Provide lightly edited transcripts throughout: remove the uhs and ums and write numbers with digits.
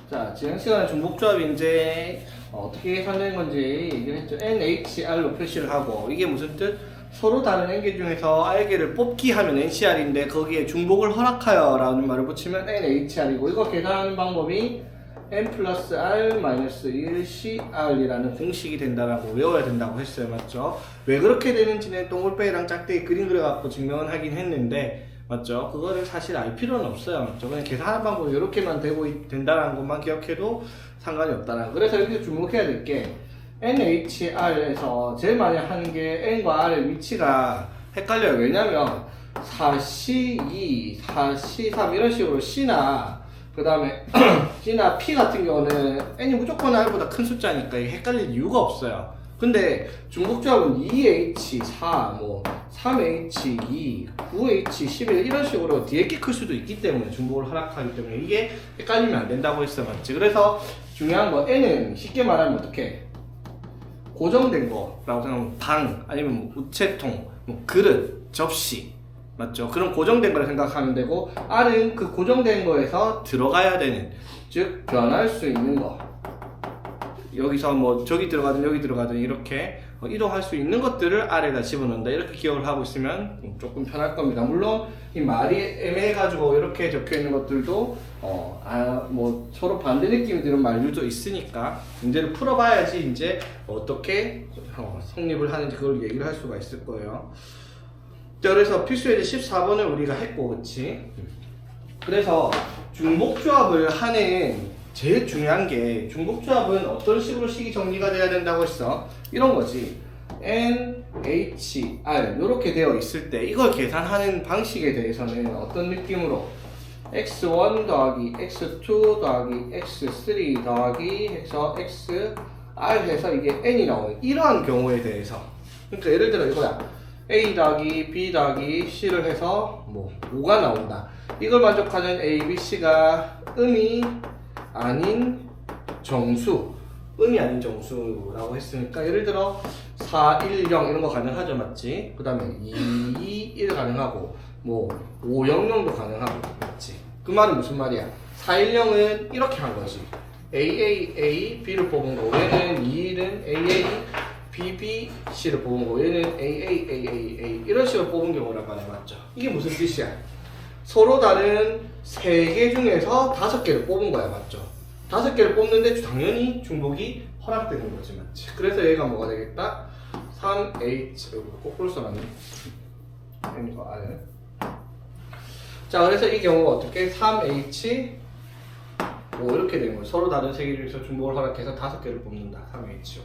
자, 지난 시간에 중복조합이 이제 어떻게 계산되는 건지 얘기를 했죠. NHR로 표시를 하고, 이게 무슨 뜻? 서로 다른 n개 중에서 r개를 뽑기 하면 NCR인데 거기에 중복을 허락하여 라는 말을 붙이면 NHR이고, 이거 계산하는 방법이 n 플러스 r 마이너스 1 CR이라는 공식이 된다라고 외워야 된다고 했어요. 맞죠? 왜 그렇게 되는지는 동글뱅이랑 짝대기 그림 그려갖고 증명을 하긴 했는데, 맞죠? 그거를 사실 알 필요는 없어요. 맞죠? 그냥 계산하는 방법이 이렇게만 된다는 것만 기억해도 상관이 없다는 거. 그래서 여기서 주목해야 될 게 NHR에서 제일 많이 하는 게 N과 R의 위치가 헷갈려요. 왜냐면 4C2, 4C3 이런 식으로 C나 그 다음에 C나 P 같은 경우는 N이 무조건 R보다 큰 숫자니까 이게 헷갈릴 이유가 없어요. 근데 중복조합은 2H4, 뭐 3H2, 9H11 이런 식으로 뒤에 게 클 수도 있기 때문에 중복을 허락하기 때문에 이게 헷갈리면 안 된다고 했어요. 맞지? 그래서 중요한 거 N은 쉽게 말하면 어떻게? 고정된 거라고 생각하면 방, 아니면 뭐 우체통, 뭐 그릇, 접시, 맞죠? 그런 고정된 거를 생각하면 되고, R은 그 고정된 거에서 들어가야 되는, 즉 변할 수 있는 거, 여기서 뭐 저기 들어가든 여기 들어가든 이렇게 이동할 수 있는 것들을 R에다 집어넣는다, 이렇게 기억을 하고 있으면 조금 편할 겁니다. 물론 이 말이 애매해가지고 이렇게 적혀 있는 것들도 뭐 서로 반대 느낌이 드는 말들도 있으니까 문제를 풀어봐야지 이제 어떻게 성립을 하는지 그걸 얘기를 할 수가 있을 거예요. 자, 그래서 필수예제 14번을 우리가 했고, 그치? 그래서 중복조합을 하는 제일 중요한 게, 중복조합은 어떤 식으로 식이 정리가 돼야 된다고 했어? 이런 거지. N, H, R 이렇게 되어 있을 때 이걸 계산하는 방식에 대해서는 어떤 느낌으로 x1 더하기 x2 더하기 x3 더하기 해서 xr 해서 이게 n이 나오는 이러한 경우에 대해서, 그러니까 예를 들어 이거야. a 더하기 b 더하기 c를 해서 뭐 5가 나온다. 이걸 만족하는 a, b, c가 음이 아닌 정수, 음이 아닌 정수라고 했으니까 예를 들어 4, 1, 0 이런 거 가능하죠. 맞지? 그 다음에 2, 2, 1 가능하고 뭐 5, 0, 0도 가능하고, 맞지? 그 말은 무슨 말이야? 4, 1, 0은 이렇게 한 거지. A, A, A, B를 뽑은 거. 얘는 2, 1은 A, A, B, B, C를 뽑은 거. 얘는 A, A, A, A, A 이런 식으로 뽑은 경우란 말이야. 맞죠? 이게 무슨 뜻이야? 서로 다른 3개 중에서 5개를 뽑은 거야. 맞죠? 5개를 뽑는데 당연히 중복이 허락되는 거지. 맞지? 그래서 얘가 뭐가 되겠다? 3H, 거꾸로 써놨네. N과 R. 자, 그래서 이 경우가 어떻게? 3H 뭐 이렇게 되는 거예요. 서로 다른 3개 중에서 중복을 허락해서 5개를 뽑는다. 3H요.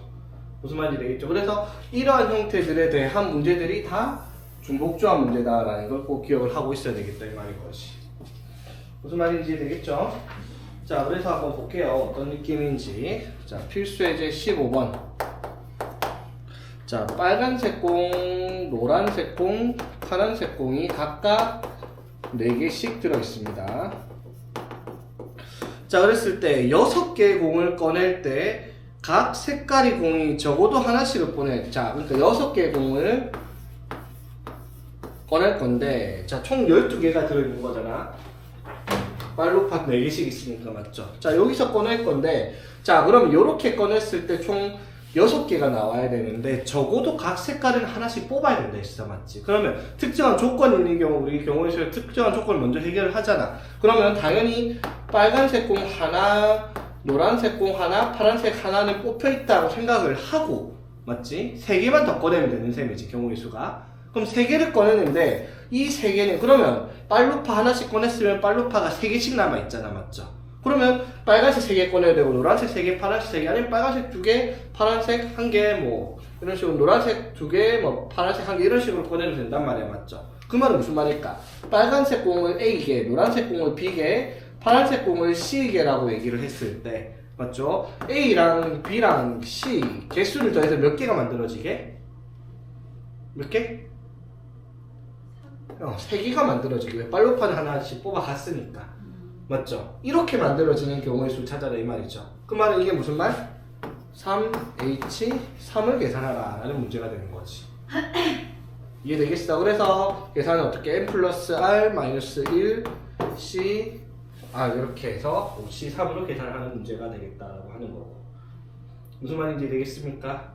무슨 말인지 되겠죠? 그래서 이러한 형태들에 대한 문제들이 다 중복조합 문제다라는 걸 꼭 기억을 하고 있어야 되겠다, 이 말인 것이. 무슨 말인지 되겠죠? 자, 그래서 한번 볼게요. 어떤 느낌인지. 자, 필수예제 15번. 자, 빨간색 공, 노란색 공, 파란색 공이 각각 4개씩 들어있습니다. 자, 그랬을 때 6개의 공을 꺼낼 때 각 색깔의 공이 적어도 하나씩을 보내. 자, 그러니까 6개의 공을 꺼낼 건데, 자, 총 12개가 들어있는 거잖아. 빨로팟 4개씩 있으니까, 맞죠? 자, 여기서 꺼낼 건데, 자, 그럼 이렇게 꺼냈을 때 총 6개가 나와야 되는데, 적어도 각 색깔은 하나씩 뽑아야 된다 했어, 맞지? 그러면 특정한 조건이 있는 경우, 우리 경우에서 특정한 조건을 먼저 해결을 하잖아. 그러면 당연히 빨간색 공 하나, 노란색 공 하나, 파란색 하나는 뽑혀있다고 생각을 하고, 맞지? 3개만 더 꺼내면 되는 셈이지, 경우의 수가. 그럼 3개를 꺼내는데, 이 3개는, 그러면 빨루파 하나씩 꺼냈으면 빨루파가 3개씩 남아있잖아, 맞죠? 그러면 빨간색 3개 꺼내야 되고, 노란색 3개, 파란색 3개, 아니면 빨간색 2개, 파란색 1개, 뭐 이런 식으로 노란색 2개, 뭐 파란색 1개 이런 식으로 꺼내도 된단 말이야, 맞죠? 그 말은 무슨 말일까? 빨간색 공을 A개, 노란색 공을 B개, 파란색 공을 C개라고 얘기를 했을 때, 맞죠? A랑 B랑 C 개수를 더해서 몇 개가 만들어지게? 몇 개? 3개가 만들어지게. 왜? 빨로판 하나씩 뽑아갔으니까. 맞죠? 이렇게 만들어지는 경우의 수 찾아라, 이 말이죠. 그 말은 이게 무슨 말? 3H, 3을 계산하라 라는 문제가 되는 거지. 이해되겠어? 그래서 계산은 어떻게? N 플러스 R 마이너스 1 C 이렇게 해서 C3으로 계산을 하는 문제가 되겠다라고 하는 거고. 무슨 말인지 되겠습니까?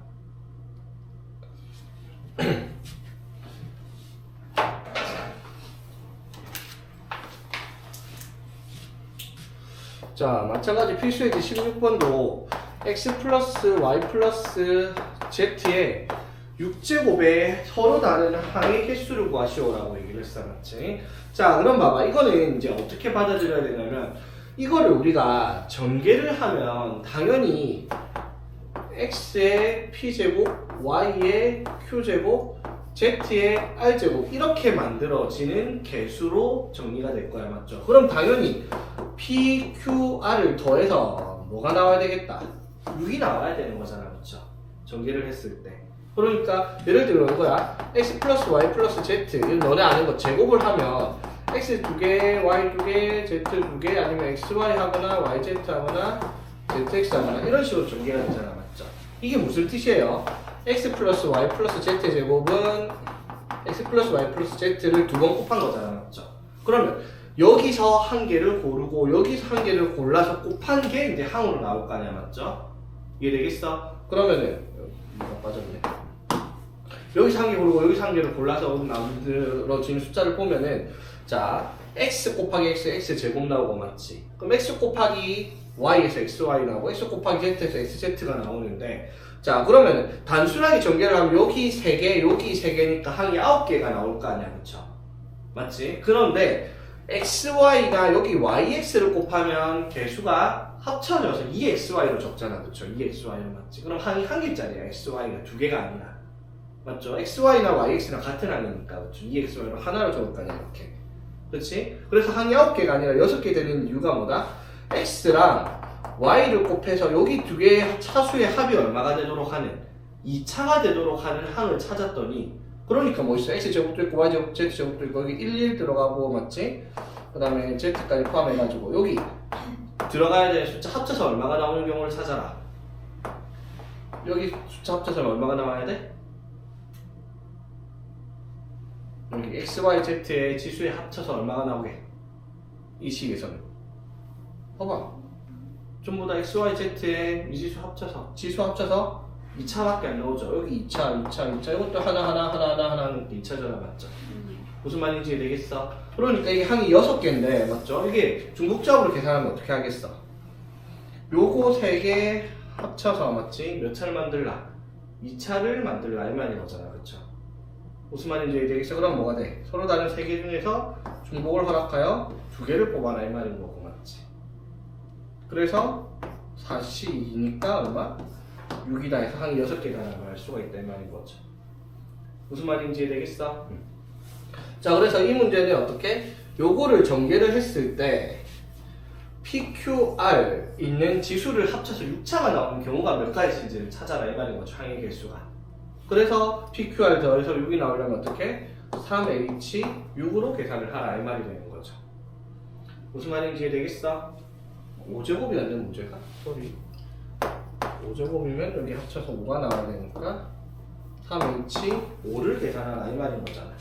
자, 마찬가지 필수예제 16번도 x 플러스 y 플러스 z의 6제곱에 서로 다른 항의 개수를 구하시오라고 얘기를 했어, 맞지? 자, 그럼 봐봐. 이거는 이제 어떻게 받아들여야 되냐면, 이거를 우리가 전개를 하면 당연히 x의 p제곱, y의 q제곱, z의 r제곱 이렇게 만들어지는 개수로 정리가 될 거야, 맞죠? 그럼 당연히 p, q, r을 더해서 뭐가 나와야 되겠다? 6이 나와야 되는 거잖아, 그쵸? 전개를 했을 때. 그러니까 예를 들어 이거야. x 플러스 y 플러스 z, 이거 너네 아는 거 제곱을 하면 x 2개, y 2개, z 2개, 아니면 xy 하거나 yz 하거나 zx 하거나 이런 식으로 전개가 되잖아, 맞죠? 이게 무슨 뜻이에요? x 플러스 y 플러스 z 제곱은 x 플러스 y 플러스 z를 두 번 곱한 거잖아, 맞죠? 그러면 여기서 한 개를 고르고 여기서 한 개를 골라서 곱한 게 이제 항으로 나올 거 아니야, 맞죠? 이해되겠어? 그러면은 뭐가 빠졌네. 여기서 한 개 고르고 여기서 한 개를 골라서 만들어진 숫자를 보면은, 자, x 곱하기 x 제곱 나오고, 맞지? 그럼 x 곱하기 y에서 xy 나오고 x 곱하기 z에서 xz가 나오는데, 자, 그러면은 단순하게 전개를 하면 여기 3개, 여기 3개니까 항이 9개가 나올 거 아니야, 그쵸? 맞지? 그런데 xy가 여기 yx를 곱하면 개수가 합쳐져서 2xy로 적잖아, 그쵸? 2xy로, 맞지? 그럼 항이 한 개짜리야, xy가 두 개가 아니라. 맞죠? xy나 yx랑 같은 항이니까, 그쵸? 2xy로 하나로 적을 거 아니야, 이렇게. 그렇지? 그래서 항이 9개가 아니라 6개 되는 이유가 뭐다? x랑 y를 곱해서 여기 두 개의 차수의 합이 얼마가 되도록 하는, 2차가 되도록 하는 항을 찾았더니, 그러니까 뭐 있어? x제곱도 있고 y제곱, z제곱도 있고 여기 11 들어가고, 맞지? 그 다음에 z까지 포함해가지고 여기 들어가야 되는 숫자 합쳐서 얼마가 나오는 경우를 찾아라. 여기 숫자 합쳐서 얼마가 나와야 돼? 여기 x, y, z의 지수에 합쳐서 얼마가 나오게? 이 식에서는 봐봐, 전부 다 x, y, z의 미지수 합쳐서, 지수 합쳐서 2차밖에 안 나오죠. 여기 2차, 이것도 하나는 2차잖아, 맞죠? 무슨 말인지 이해되겠어? 그러니까 이게 항이 6개인데, 맞죠? 이게 중복적으로 계산하면 어떻게 하겠어? 요거 3개 합쳐서, 맞지? 몇 차를 만들라? 2차를 만들라, 이 말인 거잖아, 그쵸? 무슨 말인지 이해되겠어? 그럼 뭐가 돼? 서로 다른 3개 중에서 중복을 허락하여 2개를 뽑아라, 이 말인 거고, 맞지? 그래서 4C2니까 얼마? 6이다 해서 항이 6개다라고 할 수가 있다, 이 말인 거죠. 무슨 말인지 이해되겠어? 자, 그래서 이 문제는 어떻게? 요거를 전개를 했을 때 PQR 있는 지수를 합쳐서 6차가 나오는 경우가 몇 가지인지를 찾아라, 이 말인 거죠, 항의 개수가. 그래서 PQR 더해서 6이 나오려면 어떻게? 3H6으로 계산을 하라, 이 말이 되는 거죠. 무슨 말인지 이해되겠어? 5제곱이었네, 문제가? 소리. 5제곱이면 여기 합쳐서 5가 나와야 되니까 3H5를 계산하라, 이 말인 거잖아.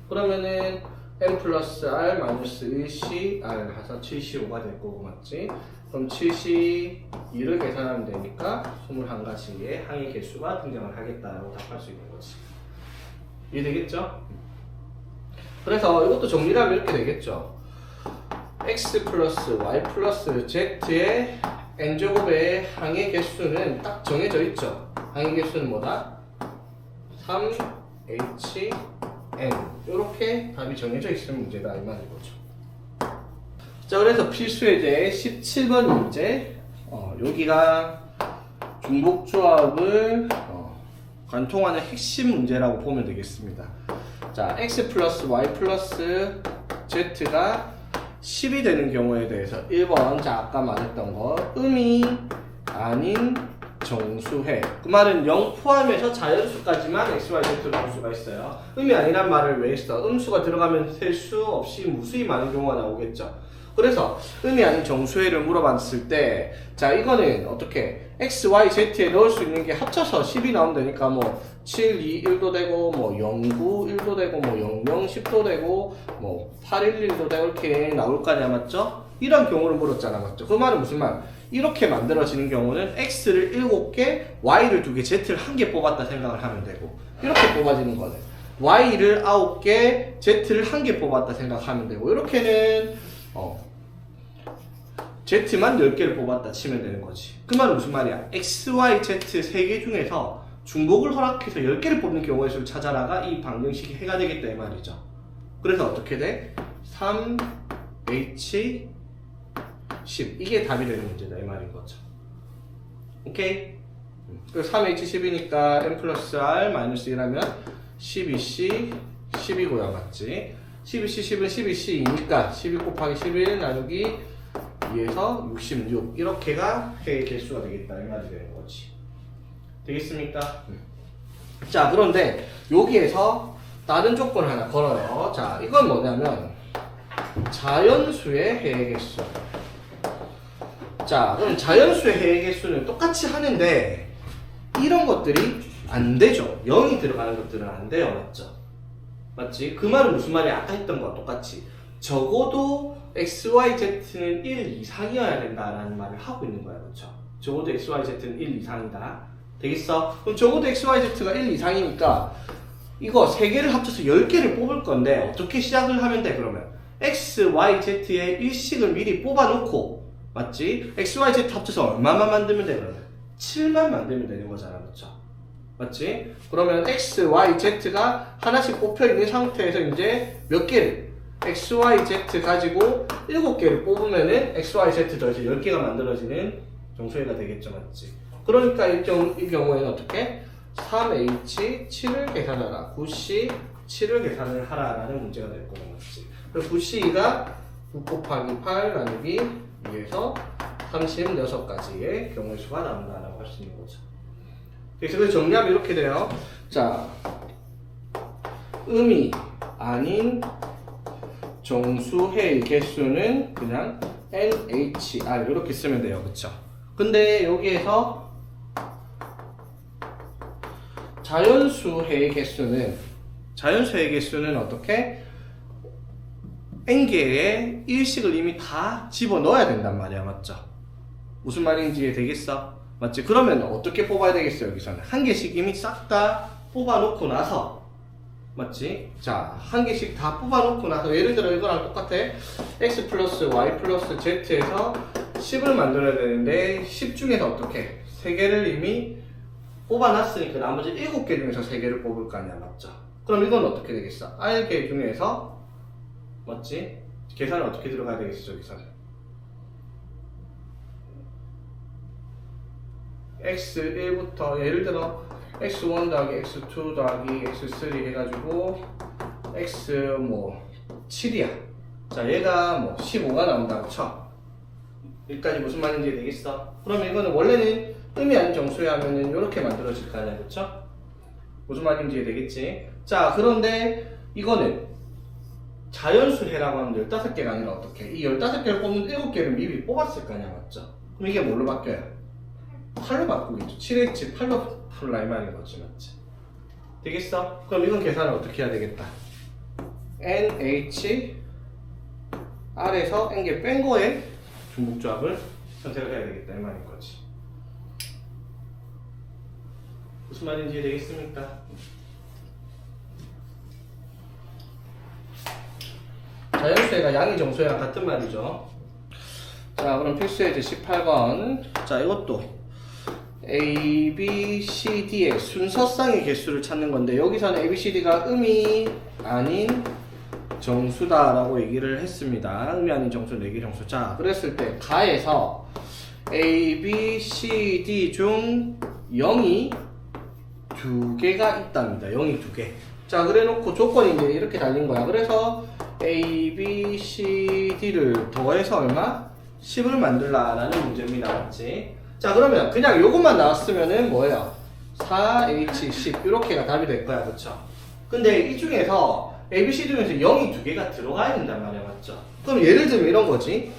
그러면은 n 플러스 r 마이너스 1c r 해서 75가 될 거고, 맞지? 그럼 72를 계산하면 되니까 21가지의 항의 개수가 등장을 하겠다라고 답할 수 있는 거지. 이해되겠죠? 그래서 이것도 정리를 하면 이렇게 되겠죠. x 플러스 y 플러스 z의 n제곱의 항의 개수는 딱 정해져 있죠. 항의 개수는 뭐다? 3hn. 이렇게 답이 정해져 있으면 문제다, 이 말인 거죠. 자, 그래서 필수예제 17번 문제, 여기가 중복조합을 관통하는 핵심 문제라고 보면 되겠습니다. 자, x 플러스 y 플러스 z가 10이 되는 경우에 대해서 1번, 자, 아까 말했던 거, 음이 아닌 정수해. 그 말은 0 포함해서 자연수까지만 x, y, z로 볼 수가 있어요. 음이 아니란 말을 왜 했어? 음수가 들어가면 셀 수 없이 무수히 많은 경우가 나오겠죠. 그래서 음이 아닌 정수해를 물어봤을 때, 자, 이거는 어떻게 x, y, z에 넣을 수 있는 게 합쳐서 10이 나오면 되니까 뭐 7, 2, 1도 되고 뭐 0, 9, 1도 되고 뭐 0, 0, 10도 되고 뭐 8, 1, 1도 되고 이렇게 나올 거 아니야, 맞죠? 이런 경우를 물었잖아, 맞죠? 그 말은 무슨 말? 이렇게 만들어지는 경우는 x를 7개, y를 2개, z를 1개 뽑았다 생각을 하면 되고, 이렇게 뽑아지는 거는 y를 9개, z를 1개 뽑았다 생각하면 되고, 이렇게는 z만 10개를 뽑았다 치면 되는 거지. 그 말은 무슨 말이야? x, y, z 3개 중에서 중복을 허락해서 10개를 뽑는 경우의 수를 찾아라가 이 방정식이 해가 되겠다 이 말이죠. 그래서 어떻게 돼? 3h 10 이게 답이 되는 문제다 이 말인 거죠. 오케이? 그래서 3h 10이니까 n 플러스 r 마이너스 1하면 12c 10이고요, 맞지? 12c 10은 12c2니까 12 곱하기 11 나누기 2에서 66 이렇게가 회의 개수가 되겠다 이 말이 되는 거지. 되겠습니까? 자, 그런데 여기에서 다른 조건 하나 걸어요. 자, 이건 뭐냐면 자연수의 해의 개수. 자, 그럼 자연수의 해의 개수는 똑같이 하는데 이런 것들이 안 되죠. 0이 들어가는 것들은 안 돼요, 맞죠? 맞지? 그 말은 무슨 말이야? 아까 했던 거와 똑같이 적어도 x, y, z는 1 이상이어야 된다라는 말을 하고 있는 거야, 그렇죠? 적어도 x, y, z는 1 이상이다. 되겠어? 그럼 적어도 x, y, z가 1 이상이니까 이거 3개를 합쳐서 10개를 뽑을 건데 어떻게 시작을 하면 돼, 그러면? x, y, z의 일식을 미리 뽑아놓고, 맞지? x, y, z 합쳐서 얼마만 만들면 돼, 그러면? 7만 만들면 되는 거잖아, 그렇죠? 맞지? 그러면 x, y, z가 하나씩 뽑혀 있는 상태에서 이제 몇 개를? x, y, z 가지고 7개를 뽑으면은 x, y, z 더해서 10개가 만들어지는 정수회가 되겠죠, 맞지? 그러니까 이 경우에는 어떻게? 3h 7을 계산하라, 9c 7을 계산을 하라라는 문제가 될 거는 맞지? 그래서 9c가 9 곱하기 8 나누기 2에서 36가지의 경우의 수가 나온다라고 할 수 있는 거죠. 그래서 정리하면 이렇게 돼요. 자, 음이 아닌 정수해의 개수는 그냥 NHR 이렇게 쓰면 돼요, 그쵸? 근데 여기에서 자연수해의 개수는 어떻게? n개의 일식을 이미 다 집어넣어야 된단 말이야, 맞죠? 무슨 말인지 되겠어? 맞지? 그러면 어떻게 뽑아야 되겠어, 여기서는? 한 개씩 이미 싹 다 뽑아놓고 나서, 맞지? 자, 한 개씩 다 뽑아놓고 나서, 예를 들어 이거랑 똑같아. x 플러스 y 플러스 z에서 10을 만들어야 되는데 10 중에서 어떻게? 3개를 이미 뽑아놨으니까 나머지 7개 중에서 3개를 뽑을 거 아니야, 맞죠? 그럼 이건 어떻게 되겠어? R개 중에서, 맞지? 계산은 어떻게 들어가야 되겠어, 여기서는? x1부터 예를 들어 x1 더하기 x2 더하기 x3 해가지고 x 뭐 7이야. 자, 얘가 뭐 15가 나온다고 쳐. 여기까지 무슨 말인지 되겠어? 그러면 이거는 원래는 의미 아닌 정수에 하면은 이렇게 만들어질 거 아니야, 그쵸? 무슨 말인지 되겠지? 자, 그런데 이거는 자연수해라고 하면 15개가 아니라 어떻게? 이 15개를 뽑는 7개를 미리 뽑았을 거 아니야, 맞죠? 그럼 이게 뭘로 바뀌어요? 8로 바꾸겠죠. 7h 8로 풀라 이 말인 거지, 맞지? 되겠어? 그럼 이건 계산을 어떻게 해야 되겠다? NH R에서 N개 뺀 거에 중복조합을 선택을 해야 되겠다 이 말인 거지. 무슨 말인지 되겠습니까? 자연수해가 양의 정수해랑 같은 말이죠. 자, 그럼 필수예제 18번. 자, 이것도 A, B, C, D의 순서상의 개수를 찾는 건데 여기서는 A, B, C, D가 음이 아닌 정수다라고 얘기를 했습니다. 음이 아닌 정수, 내기 정수. 자, 그랬을 때 가에서 A, B, C, D 중 0이 2개가 있답니다. 0이 2개. 자, 그래 놓고 조건이 이제 이렇게 달린 거야. 그래서 A, B, C, D를 더해서 얼마? 10을 만들라라는 문제입니다. 맞지? 자, 그러면 그냥 요것만 나왔으면은 뭐예요? 4H, 10 이렇게가 답이 될 거야, 그쵸? 근데 이 중에서 A, B, C 중에서 0이 2개가 들어가야 된단 말이야, 맞죠? 그럼 예를 들면 이런 거지.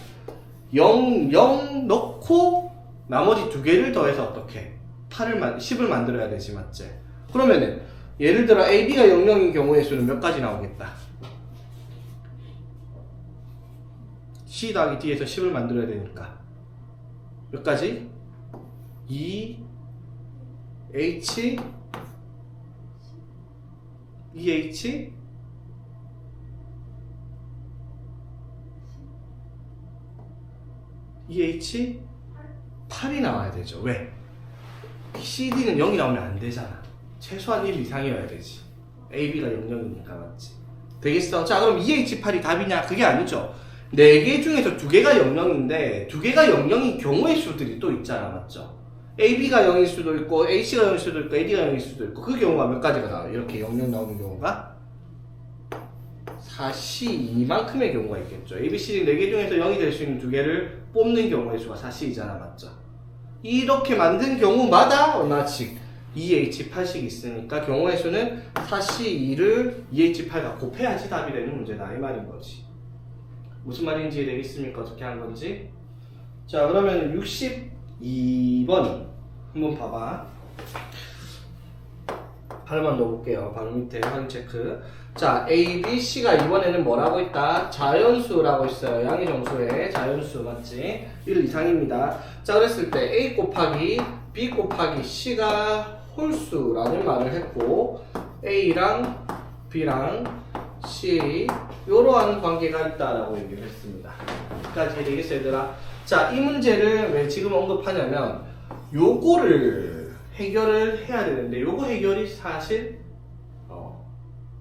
0, 0 넣고 나머지 2개를 더해서 어떻게? 10을 만들어야 되지, 맞지? 그러면은 예를 들어 AB가 00인 경우의 수는 몇 가지 나오겠다. C 더하기 D에서 10을 만들어야 되니까 몇 가지? 2 H 2H 2H 8이 나와야 되죠. 왜? CD는 0이 나오면 안 되잖아. 최소한 1 이상이어야 되지. AB가 00이니까 맞지? 되겠어? 자, 그럼 2H8이 답이냐? 그게 아니죠. 4개 중에서 2개가 00인데 2개가 00인 경우의 수들이 또 있잖아. 맞죠? AB가 0일 수도 있고 H가 0일 수도 있고 AD가 0일 수도 있고 그 경우가 몇 가지가 나와요? 이렇게 00 나오는 경우가 4C2만큼의 경우가 있겠죠. ABCD 4개 중에서 0이 될 수 있는 2개를 뽑는 경우의 수가 4C이잖아. 맞죠? 이렇게 만든 경우마다 얼마씩 2H8씩 있으니까 경우의 수는 4C2를 2H8과 곱해야지 답이 되는 문제다 이 말인 거지. 무슨 말인지 되겠습니까? 어떻게 한 건지. 자, 그러면 62번 한번 봐봐. 발만 넣어볼게요. 발 밑에 확인 체크. 자, A, B, C가 이번에는 뭐라고 있다? 자연수라고 있어요. 양의 정수의 자연수 맞지? 1 이상입니다. 자, 그랬을 때 A 곱하기 B 곱하기 C가 홀수라는 말을 했고 A랑 B랑 C 요러한 관계가 있다라고 얘기를 했습니다. 여기까지 되겠어요, 얘들아? 자, 이 문제를 왜 지금 언급하냐면 요거를 해결을 해야 되는데 요거 해결이 사실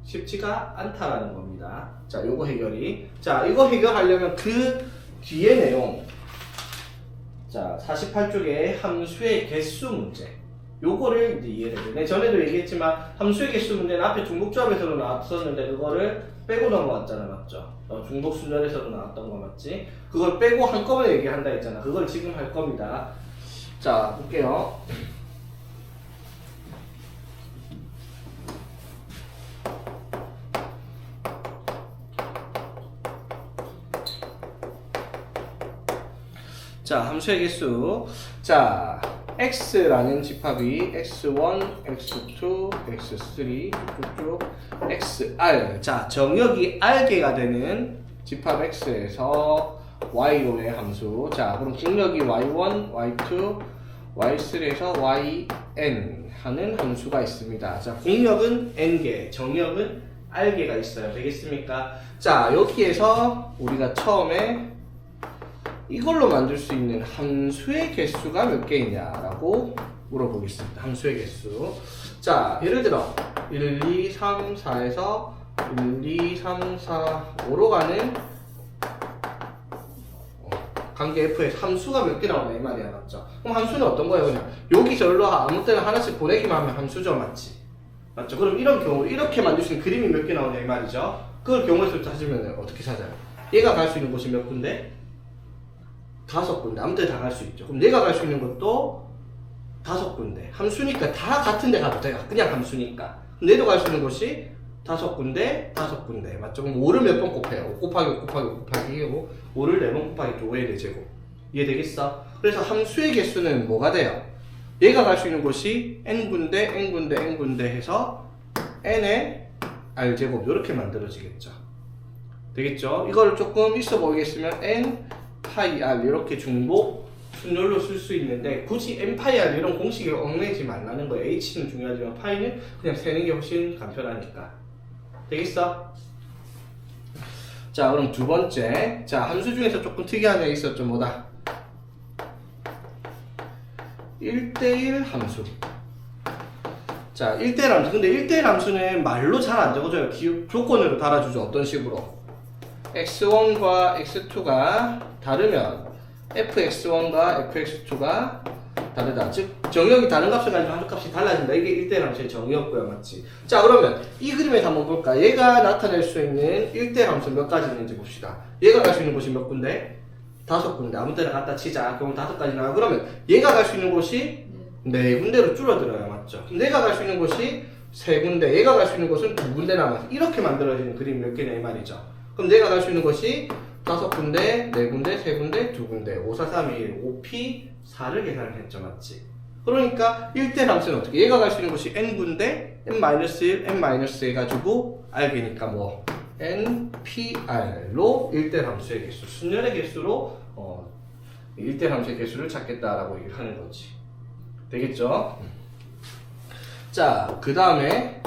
쉽지가 않다라는 겁니다. 자, 요거 해결이. 자, 이거 해결하려면 그 뒤에 내용. 자, 48쪽에 함수의 개수 문제. 요거를 이제 이해를 해야 돼. 전에도 얘기했지만 함수의 개수 문제는 앞에 중복조합에서도 나왔었는데 그거를 빼고 넘어왔잖아. 맞죠? 중복순절에서도 나왔던 거 맞지? 그걸 빼고 한꺼번에 얘기한다 했잖아. 그걸 지금 할 겁니다. 자, 볼게요. 자, 함수의 개수. 자, x라는 집합이 x1, x2, x3, 쭉쭉 xr. 자, 정역이 r개가 되는 집합 x에서 y로의 함수. 자, 그럼 중력이 y1, y2, y3에서 yn 하는 함수가 있습니다. 자, 공역은 n개, 정역은 r개가 있어요. 되겠습니까? 자, 여기에서 우리가 처음에 이걸로 만들 수 있는 함수의 개수가 몇 개이냐라고 물어보겠습니다. 함수의 개수. 자, 예를 들어 1, 2, 3, 4에서 1, 2, 3, 4, 5로 가는 관계 F에서 함수가 몇 개 나오냐 이 말이야. 맞죠? 그럼 함수는 어떤 거예요? 그냥 여기서 여기로 아무 때나 하나씩 보내기만 하면 함수죠. 맞지? 맞죠? 그럼 이런 경우 이렇게 만들 수 있는 그림이 몇 개 나오냐 이 말이죠. 그걸 경우의 수를 찾으면 어떻게 찾아요? 얘가 갈 수 있는 곳이 몇 군데? 5군데. 아무 때 다 갈 수 있죠. 그럼 내가 갈 수 있는 것도 5군데. 함수니까 다 같은 데 가도 돼요. 그냥 함수니까. 내도 갈 수 있는 곳이 5군데, 5군데. 맞죠? 그럼 5를 몇 번 곱해요? 5 곱하기 5 곱하기 5 곱하기 5를 4번 곱하기 5의 4제곱. 이해되겠어? 그래서 함수의 개수는 뭐가 돼요? 얘가 갈 수 있는 곳이 n군데, n군데, n군데 해서 n의 r제곱. 이렇게 만들어지겠죠. 되겠죠? 이걸 조금 있어 보이겠으면 n 파이 r 이렇게 중복 순열로 쓸 수 있는데 굳이 n 파이 r 이런 공식을 얽매지 말라는 거예요. h는 중요하지만 파이는 그냥 세는 게 훨씬 간편하니까. 되겠어? 자, 그럼 두 번째. 자, 함수 중에서 조금 특이한 애 있었죠. 뭐다? 1대1 함수. 자, 1대1 함수. 근데 1대1 함수는 말로 잘 안 적어줘요. 조건으로 달아주죠. 어떤 식으로? x1과 x2가 다르면 fx1과 fx2가 다르다. 즉 정역이 다른 값을 가지고 함수값이 달라진다. 이게 1대1 함수의 정의였고요. 맞지? 자, 그러면 이 그림에서 한번 볼까? 얘가 나타낼 수 있는 1대1 함수 몇 가지 있는지 봅시다. 얘가 갈 수 있는 곳이 몇 군데? 5군데. 아무 때나 갖다 치자. 그럼 5가지 나와요. 그러면 얘가 갈 수 있는 곳이 4군데로 줄어들어요. 맞죠? 내가 갈 수 있는 곳이 3군데. 얘가 갈 수 있는 곳은 2군데 남아서 이렇게 만들어지는 그림이 몇 개냐 이 말이죠. 그럼 내가 갈 수 있는 것이 5군데, 4군데, 3군데, 2군데, 5, 4, 3, 1, 5P, 4를 계산을 했죠. 맞지? 그러니까 1대 함수는 어떻게? 얘가 갈 수 있는 곳이 n분대 n-1, n-1 해가지고 알게니까 뭐 nPR로 1대 함수의 개수, 순열의 개수로 1대 함수의 개수를 찾겠다라고 얘기를 하는 거지. 되겠죠? 자, 그 다음에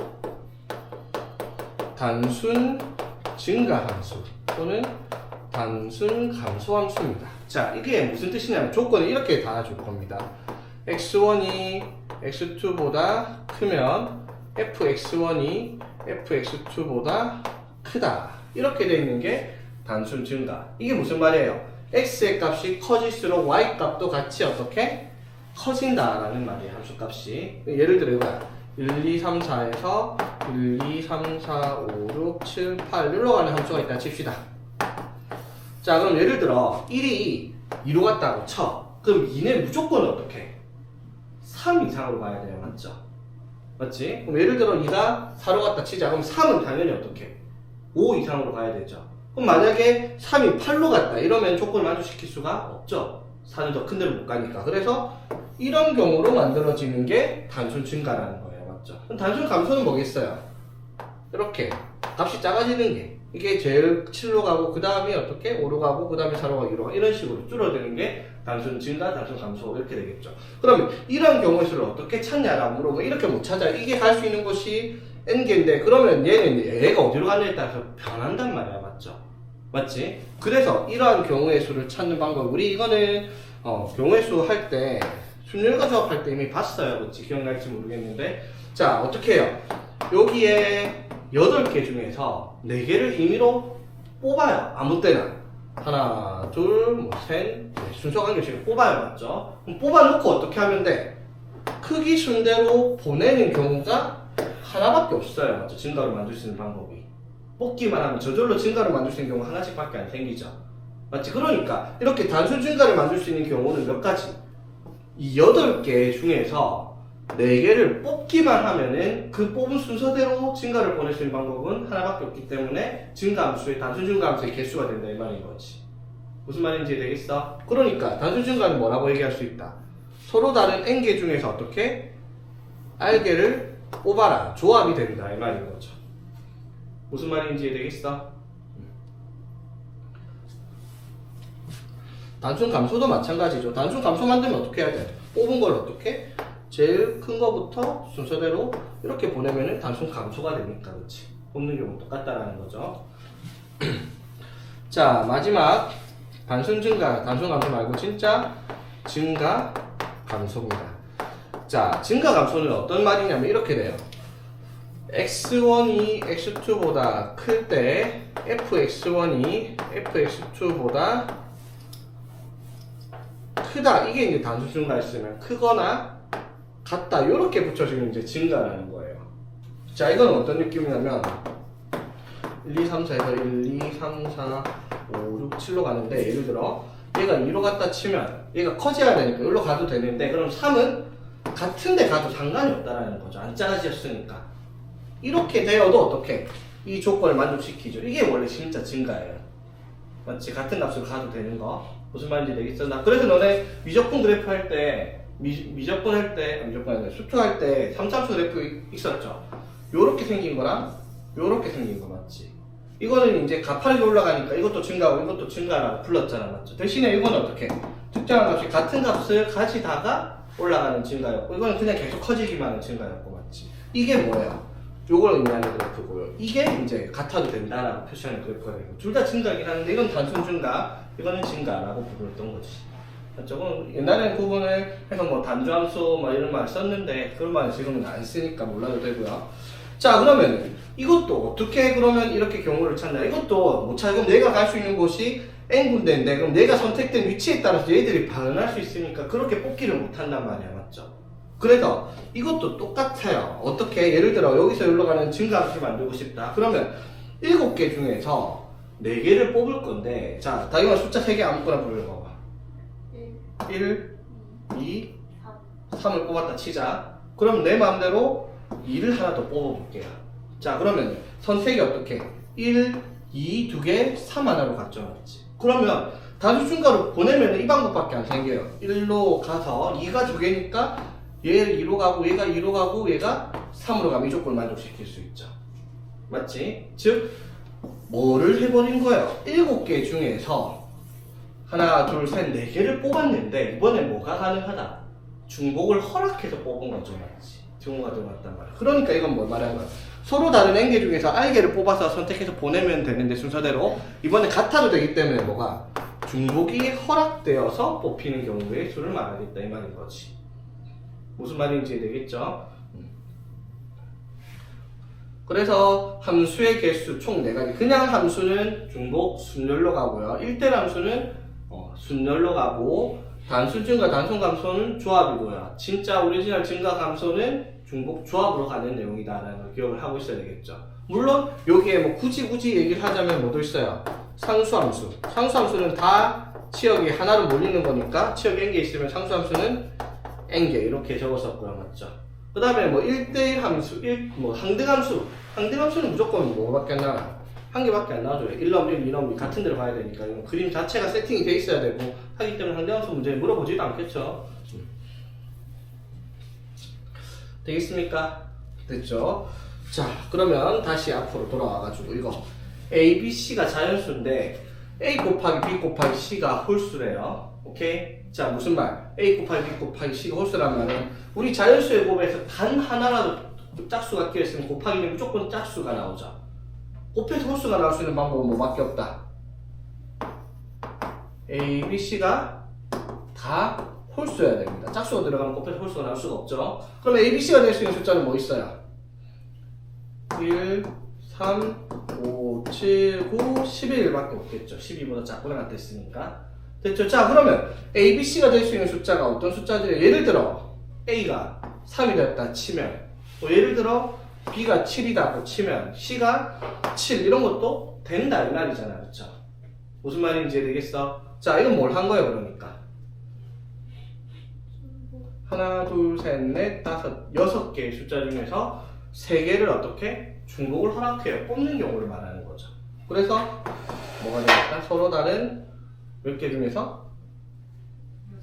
단순 증가함수 또는 단순 감소함수입니다. 자, 이게 무슨 뜻이냐면 조건을 이렇게 달아줄 겁니다. x1이 x2보다 크면 fx1이 fx2보다 크다. 이렇게 되어 있는 게 단순 증가. 이게 무슨 말이에요? x의 값이 커질수록 y 값도 같이 어떻게? 커진다라는 말이에요. 함수 값이. 예를 들어 이거야. 1, 2, 3, 4에서 1, 2, 3, 4, 5, 6, 7, 8 이리로 가는 함수가 있다 칩시다. 자, 그럼 예를 들어 1이 2로 갔다고 쳐. 그럼 2는 무조건 어떻게? 3 이상으로 가야 돼요. 맞죠? 맞지? 그럼 예를 들어 2가 4로 갔다 치자. 그럼 3은 당연히 어떻게? 5 이상으로 가야 되죠. 그럼 만약에 3이 8로 갔다 이러면 조건을 만족시킬 수가 없죠. 4는 더 큰 데로 못 가니까. 그래서 이런 경우로 만들어지는 게 단순 증가라는 거예요. 맞죠? 그럼 단순 감소는 뭐겠어요? 이렇게 값이 작아지는 게 이게 제일 7로 가고 그 다음이 어떻게? 5로 가고 그 다음에 4로 가고 2로 가고 이런 식으로 줄어드는 게 단순 증가, 단순 감소 이렇게 되겠죠. 그러면 이런 경우의 수를 어떻게 찾냐라고 물어보면 이렇게 못 찾아요. 이게 갈 수 있는 곳이 n개인데 그러면 얘가 어디로 가느냐에 따라서 변한단 말이야. 맞죠? 맞지? 그래서 이러한 경우의 수를 찾는 방법 우리 이거는 경우의 수 할 때 순열과 조합할 때 이미 봤어요. 그치? 기억날지 모르겠는데 자 어떻게 해요? 여기에 8개 중에서 4개를 임의로 뽑아요. 아무 때나 하나, 둘, 뭐 셋, 순서 관계식을 뽑아요. 맞죠? 그럼 뽑아놓고 어떻게 하면 돼? 크기 순대로 보내는 경우가 하나밖에 없어요. 맞죠? 증가로 만들 수 있는 방법이 뽑기만 하면 저절로 증가를 만들 수 있는 경우가 하나씩밖에 안 생기죠. 맞지? 그러니까 이렇게 단순 증가를 만들 수 있는 경우는 몇 가지? 이 8개 중에서 4개를 뽑기만 하면은 그 뽑은 순서대로 증가를 보낼 수 있는 방법은 하나밖에 없기 때문에 증가함수의 단순 증가함수의 개수가 된다 이 말인 거지. 무슨 말인지 되겠어? 그러니까 단순 증가는 뭐라고 얘기할 수 있다? 서로 다른 n개 중에서 어떻게? r개를 뽑아라. 조합이 된다 이 말인 거죠. 무슨 말인지 되겠어? 단순 감소도 마찬가지죠. 단순 감소 만들면 어떻게 해야 돼? 뽑은 걸 어떻게? 제일 큰 거부터 순서대로 이렇게 보내면은 단순 감소가 되니까, 그렇지? 뽑는 경우 똑같다라는 거죠. 자, 마지막 단순 증가, 단순 감소 말고 진짜 증가 감소입니다. 자, 증가 감소는 어떤 말이냐면 이렇게 돼요. x1이 x2보다 클 때 fx1이 fx2보다 크다. 이게 이제 단순 증가였으면 크거나 같다. 이렇게 붙여주면 이제 증가라는 거예요. 자, 이건 어떤 느낌이냐면 1, 2, 3, 4에서 1, 2, 3, 4, 5, 6, 7로 가는데 예를 들어 얘가 2로 갔다 치면 얘가 커져야 되니까 여기로 가도 되는데 그럼 3은 같은 데 가도 상관이 없다라는 거죠. 안 작아졌으니까. 이렇게 되어도 어떻게? 이 조건을 만족시키죠. 이게 원래 진짜 증가예요. 맞지? 같은 값으로 가도 되는 거. 무슨 말인지 되겠어? 나 그래서 너네 미적분 그래프 할 때 미적분 할 때 미적분 아니라 수투할 때 3참수 그래프 있었죠? 요렇게 생긴 거랑 요렇게 생긴 거 맞지? 이거는 이제 가파르게 올라가니까 이것도 증가하고 이것도 증가라고 불렀잖아. 맞죠? 대신에 이거는 어떻게? 특정한 값이 같은 값을 가지다가 올라가는 증가였고 이거는 그냥 계속 커지기만 하는 증가였고 맞지? 이게 뭐예요? 요걸 의미하는 그래프고요. 이게 이제 같아도 된다라고 표시하는 그래프가 되고 둘 다 증가이긴 하는데 이건 단순 증가, 이거는 증가라고 불렀던 거지. 저건 옛날에는 구분을 해서 뭐 단조함수 막 이런 말 썼는데 그런 말은 지금은 안 쓰니까 몰라도 되고요. 자, 그러면 이것도 어떻게 그러면 이렇게 경우를 찾나? 이것도 못 찾고 내가 갈 수 있는 곳이 n군데인데 그럼 내가 선택된 위치에 따라서 얘들이 반응할 수 있으니까 그렇게 뽑기를 못 한단 말이야. 맞죠? 그래서 이것도 똑같아요. 어떻게? 예를 들어 여기서 여기로 가는 증가함수를 만들고 싶다. 그러면 7개 중에서 4개를 뽑을 건데 자, 다이마 숫자 3개 아무거나 불러봐봐. 1, 2, 3을 뽑았다 치자. 그럼 내 마음대로 2를 하나 더 뽑아볼게요. 자, 그러면 선택이 어떻게? 1, 2, 2개, 3 하나로 갔죠. 맞지? 그러면 단수 증가로 보내면 이 방법밖에 안 생겨요. 1로 가서 2가 2개니까 얘 2로 가고 얘가 2로 가고 얘가 3으로 가면 이 조건을 만족시킬 수 있죠. 맞지? 즉 뭐를 해버린 거예요? 7개 중에서 하나, 둘, 셋, 4개를 뽑았는데 이번에 뭐가 가능하다? 중복을 허락해서 뽑은 거죠. 맞지? 등호가 들어갔단 말이야. 그러니까 이건 뭘 말하는 거야? 서로 다른 n개 중에서 r개를 뽑아서 선택해서 보내면 되는데 순서대로 이번에 같아도 되기 때문에 뭐가? 중복이 허락되어서 뽑히는 경우의 수를 말하겠다 이 말인 거지. 무슨 말인지 이해되겠죠? 그래서 함수의 개수 총 4가지. 그냥 함수는 중복 순열로 가고요. 1대 함수는 순열로 가고 단순 증가, 단순 감소는 조합이고요. 진짜 오리지널 증가 감소는 중복 조합으로 가는 내용이다라는 걸 기억을 하고 있어야 되겠죠. 물론 여기에 뭐 굳이 얘기를 하자면 뭐도 있어요. 상수함수. 상수함수는 다 치역이 하나로 몰리는 거니까 치역 n개 있으면 상수함수는 n개 이렇게 적었었고요. 맞죠? 그 다음에 뭐 1대1 함수, 뭐 항등함수. 항등함수는 무조건 뭐밖에 안 나와요? 한 개밖에 안 나와줘요. 1넘 1, 2넘 2 같은 데로 가야 되니까 이건 그림 자체가 세팅이 돼 있어야 되고 하기 때문에 항등함수 문제 물어보지도 않겠죠. 되겠습니까? 됐죠? 자, 그러면 다시 앞으로 돌아와가지고 이거 A, B, C가 자연수인데 A 곱하기 B 곱하기 C가 홀수래요. 오케이? 자, 무슨 말? A 곱하기 B 곱하기 C가 홀수란 말은 우리 자연수의 곱에서 단 하나라도 짝수가 끼어있으면 곱하기는 무조건 짝수가 나오죠. 곱해서 홀수가 나올 수 있는 방법은 뭐밖에 없다. A, B, C가 다 홀수여야 됩니다. 짝수가 들어가면 곱해서 홀수가 나올 수가 없죠. 그럼 A, B, C가 될 수 있는 숫자는 뭐 있어요? 1, 3, 5, 7, 9, 11밖에 없겠죠. 12보다 작거나 같았으니까. 됐죠? 자, 그러면 A, B, C가 될 수 있는 숫자가 어떤 숫자들이에요? 예를 들어 A가 3이 됐다 치면 예를 들어 B가 7이다 치면 C가 7 이런 것도 된다 이 말이잖아. 그쵸? 무슨 말인지 되겠어? 자, 이건 뭘 한 거예요 그러니까? 하나, 둘, 셋, 넷, 다섯, 6개의 숫자 중에서 3개를 어떻게? 중복을 허락해요. 뽑는 경우를 말하는 거죠. 그래서 뭐가 되겠다? 서로 다른 몇 개 중에서?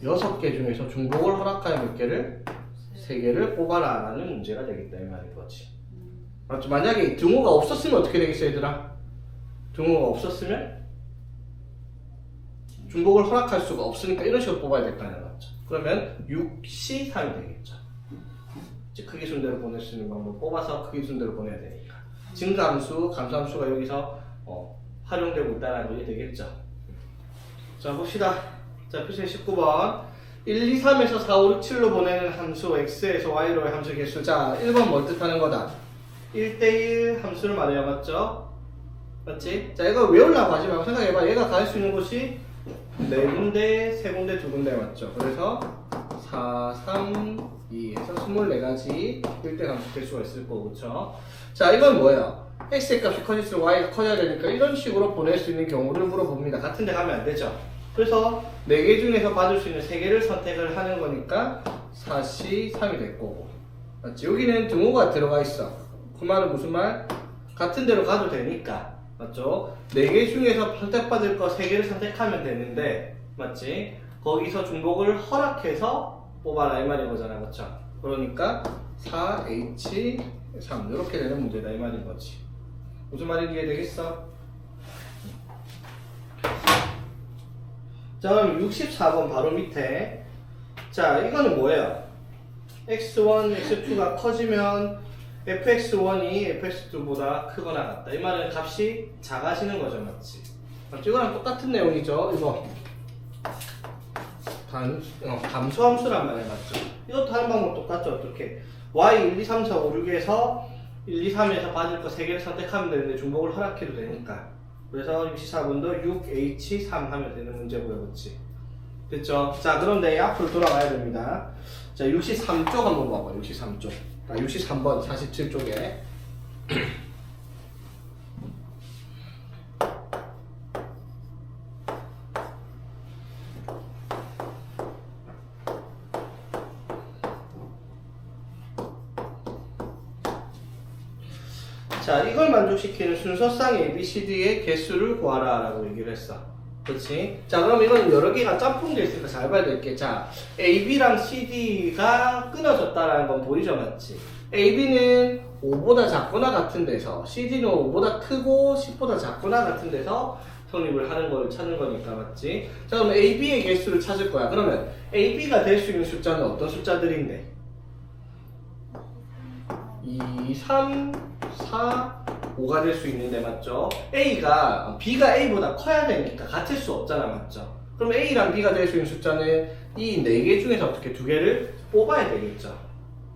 6개 중에서 중복을 허락하여 몇 개를? 3개를 뽑아라 라는 문제가 되겠다 이 말인 거지. 맞죠? 만약에 등호가 없었으면 어떻게 되겠어 얘들아? 등호가 없었으면 중복을 허락할 수가 없으니까 이런 식으로 뽑아야 될 거 아니야. 맞죠? 그러면 6C 3이 되겠죠. 즉 크기 순대로 보낼 수 있는 방법 뽑아서 크기 순대로 보내야 되니까 증가함수, 감소함수가 여기서 활용되고 있다는 거 이해되겠죠? 자 봅시다. 자 표시 19번 1, 2, 3에서 4, 5, 6, 7로 보내는 함수 x에서 y로의 함수 개수. 자 1번 뭘 뜻하는 거다? 1대1 함수를 말해요. 맞죠? 맞지? 자 이거 외우려고 하지 말고 생각해봐. 얘가 갈 수 있는 곳이 4군데, 3군데, 2군데 맞죠? 그래서 4, 3, 2에서 24가지 1대 함수 될 수가 있을 거고 그쵸? 자 이건 뭐예요? x의 값이 커질수록 y가 커져야 되니까 이런 식으로 보낼 수 있는 경우를 물어봅니다. 같은 데 가면 안 되죠? 그래서 4개 중에서 받을 수 있는 3개를 선택을 하는 거니까 4C 3이 될 거고 맞지? 여기는 등호가 들어가 있어. 그 말은 무슨 말? 같은 데로 가도 되니까 맞죠? 4개 중에서 선택받을 거 3개를 선택하면 되는데 맞지? 거기서 중복을 허락해서 뽑아라 이 말인 거잖아. 그쵸? 그러니까 4H3 이렇게 되는 문제다 이 말인 거지. 무슨 말인지 이해되겠어? 자 그럼 64번 바로 밑에 자 이거는 뭐예요? x1, x2가 커지면 fx1이 fx2보다 크거나 같다. 이 말은 값이 작아지는 거죠. 맞지? 이거랑 똑같은 내용이죠. 이거 감소함수란 말이야. 맞죠? 이것도 하는 방법 똑같죠. 어떻게? y 1, 2, 3, 4, 5, 6에서 1, 2, 3에서 받을 거 3개를 선택하면 되는데 중복을 허락해도 되니까 그래서 64번도 6H3 하면 되는 문제고요. 그렇지? 됐죠? 자 그럼 내 앞으로 돌아가야 됩니다. 자 63쪽 한번 봐봐. 63쪽 63번 47쪽에 자 이걸 만족시키는 순서상 ABCD의 개수를 구하라 라고 얘기를 했어. 그렇지? 자, 그럼 이건 여러 개가 짬뽕돼 있으니까 잘 봐야 될 게, 자, AB랑 CD가 끊어졌다라는 건 보이죠, 맞지? AB는 5보다 작거나 같은 데서, CD는 5보다 크고 10보다 작거나 같은 데서 성립을 하는 거를 찾는 거니까, 맞지? 자, 그럼 AB의 개수를 찾을 거야. 그러면 AB가 될 수 있는 숫자는 어떤 숫자들인데? 2, 3, 4, 5가 될 수 있는데, 맞죠? B가 A보다 커야 되니까 같을 수 없잖아, 맞죠? 그럼 A랑 B가 될 수 있는 숫자는 이 4개 중에서 어떻게 2개를 뽑아야 되겠죠?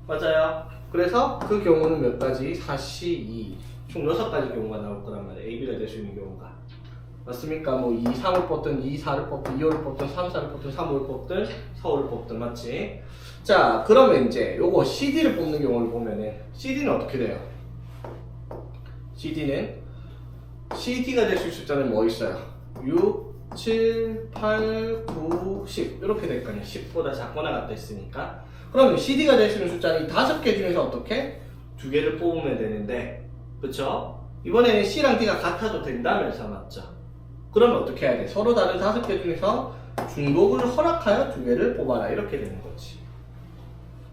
맞아요? 그래서 그 경우는 몇 가지? 4, 2, 총 6가지 경우가 나올 거란 말이에요. AB가 될 수 있는 경우가. 맞습니까? 뭐 2, 3을 뽑든 2, 4를 뽑든 2, 5를 뽑든 3, 4를 뽑든 3, 5를 뽑든 4, 5를 뽑든, 맞지? 자, 그러면 이제 요거 CD를 뽑는 경우를 보면은 CD는 어떻게 돼요? CD가 될 수 있는 숫자는 뭐 있어요? 6, 7, 8, 9, 10 이렇게 될 거 아니에요. 10보다 작거나 같다 했으니까. 그러면 CD가 될 수 있는 숫자는 이 5개 중에서 어떻게? 2개를 뽑으면 되는데, 그쵸? 이번에는 C랑 D가 같아도 된다면서, 맞죠? 그러면 어떻게 해야 돼? 서로 다른 5개 중에서 중복을 허락하여 2개를 뽑아라, 이렇게 되는 거지.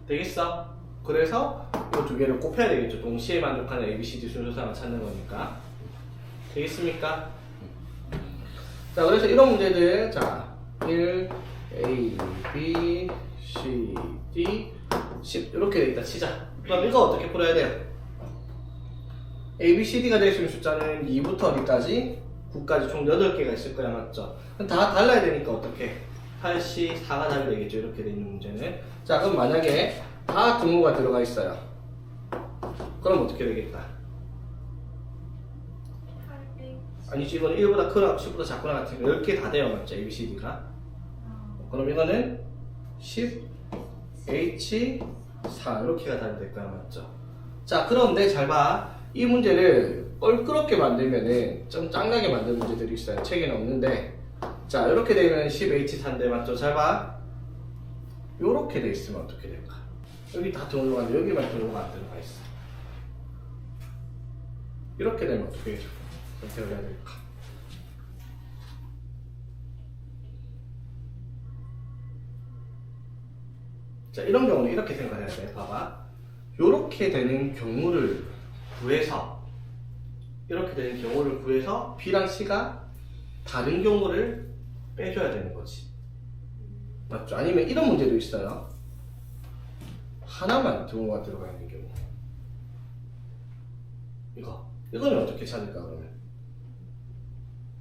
되겠어? 그래서 이 2개를 곱해야 되겠죠. 동시에 만족하는 ABCD 순서상을 찾는 거니까. 되겠습니까? 자, 그래서 이런 문제들, 자, 1, A, B, C, D, 10 이렇게 돼 있다 치자. 그럼 이거 어떻게 풀어야 돼요? A, B, C, D가 될 수 있는 숫자는 2부터 어디까지? 9까지 총 8개가 있을 거야, 맞죠? 그럼 다 달라야 되니까 어떻게? 8, C, 4가 답이 되겠죠, 이렇게 돼 있는 문제는. 자, 그럼 만약에 다 등호가 들어가 있어요. 그럼 어떻게 되겠다? 아니지, 이거는 1보다 크거나 10보다 작거나 같은 거 10개 다 돼요, 맞죠? A, B, C, D가. 그럼 이거는 10, H, 4 이렇게가 답이 될 거야, 맞죠? 자, 그런데 잘 봐. 이 문제를 껄끄럽게 만들면은 좀 짱나게 만든 문제들이 있어요. 책에는 없는데. 자, 이렇게 되면 10H4인데, 맞죠? 잘 봐. 요렇게 돼 있으면 어떻게 될까? 여기 다 등호가 있는데 여기만 등호가 안 들어가 있어. 이렇게 되면 어떻게 선택을 해야 될까? 자, 이런 경우는 이렇게 생각해야 돼. 봐봐. 요렇게 되는 경우를 구해서, 이렇게 되는 경우를 구해서 B랑 C가 다른 경우를 빼줘야 되는 거지. 맞죠? 아니면 이런 문제도 있어요. 하나만 등호가 들어가 있는 경우. 이거는 어떻게 찾을까, 그러면?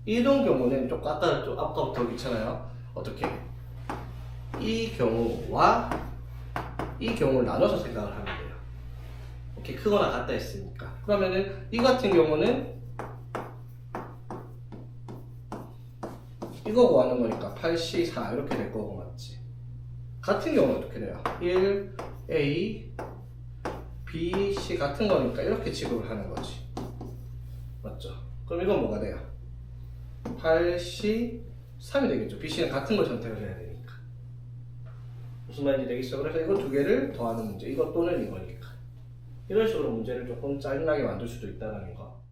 이런 경우는 좀 아까부터 더 귀찮아요. 어떻게? 이 경우와 이 경우를 나눠서 생각을 하면 돼요. 오케이, 크거나 같다 했으니까. 그러면은 이 같은 경우는 이거 구하는 거니까 8C, 4 이렇게 될 거고, 맞지? 같은 경우는 어떻게 돼요? 1, A, B, C 같은 거니까 이렇게 취급을 하는 거지. 맞죠? 그럼 이건 뭐가 돼요? 8C, 3이 되겠죠. B, C는 같은 걸 선택을 해야 되니까. 무슨 말인지 되겠어? 그래서 이거 2개를 더하는 문제. 이거 또는 이거니까. 이런 식으로 문제를 조금 짜증나게 만들 수도 있다는 거.